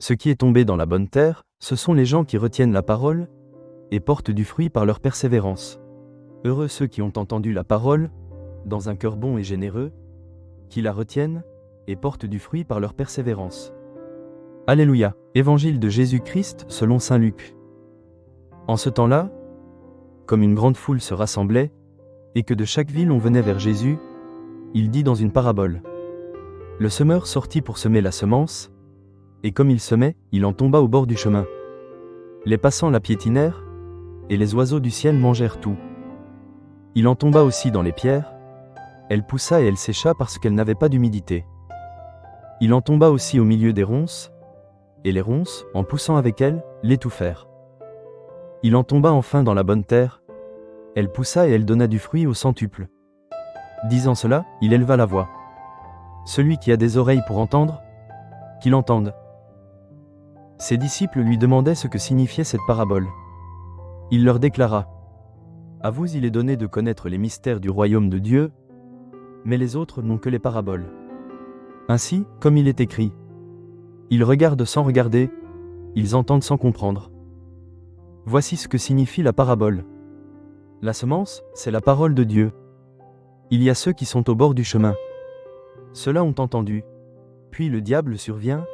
Ce qui est tombé dans la bonne terre, ce sont les gens qui retiennent la parole et portent du fruit par leur persévérance. Heureux ceux qui ont entendu la parole, dans un cœur bon et généreux, qui la retiennent et portent du fruit par leur persévérance. Alléluia. Évangile de Jésus-Christ selon saint Luc. En ce temps-là, comme une grande foule se rassemblait, et que de chaque ville on venait vers Jésus, il dit dans une parabole. Le semeur sortit pour semer la semence, et comme il semait, il en tomba au bord du chemin. Les passants la piétinèrent, et les oiseaux du ciel mangèrent tout. Il en tomba aussi dans les pierres, elle poussa et elle sécha parce qu'elle n'avait pas d'humidité. Il en tomba aussi au milieu des ronces, et les ronces, en poussant avec elle, l'étouffèrent. Il en tomba enfin dans la bonne terre, elle poussa et elle donna du fruit au centuple. Disant cela, il éleva la voix. Celui qui a des oreilles pour entendre, qu'il entende. Ses disciples lui demandaient ce que signifiait cette parabole. Il leur déclara. À vous il est donné de connaître les mystères du royaume de Dieu, mais les autres n'ont que les paraboles. Ainsi, comme il est écrit, ils regardent sans regarder, ils entendent sans comprendre. Voici ce que signifie la parabole. La semence, c'est la parole de Dieu. Il y a ceux qui sont au bord du chemin. Ceux-là ont entendu. Puis le diable survient,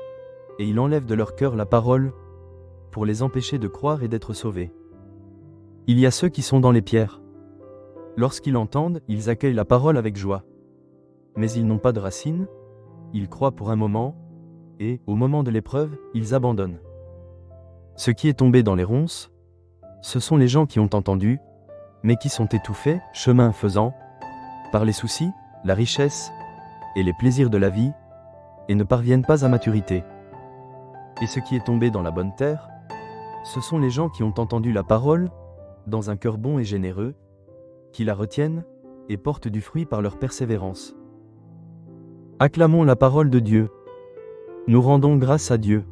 et il enlève de leur cœur la parole, pour les empêcher de croire et d'être sauvés. Il y a ceux qui sont dans les pierres. Lorsqu'ils entendent, ils accueillent la parole avec joie. Mais ils n'ont pas de racines, ils croient pour un moment, et, au moment de l'épreuve, ils abandonnent. Ce qui est tombé dans les ronces, ce sont les gens qui ont entendu, mais qui sont étouffés, chemin faisant, par les soucis, la richesse, et les plaisirs de la vie, et ne parviennent pas à maturité. Et ce qui est tombé dans la bonne terre, ce sont les gens qui ont entendu la parole, dans un cœur bon et généreux, qui la retiennent, et portent du fruit par leur persévérance. Acclamons la parole de Dieu. Nous rendons grâce à Dieu.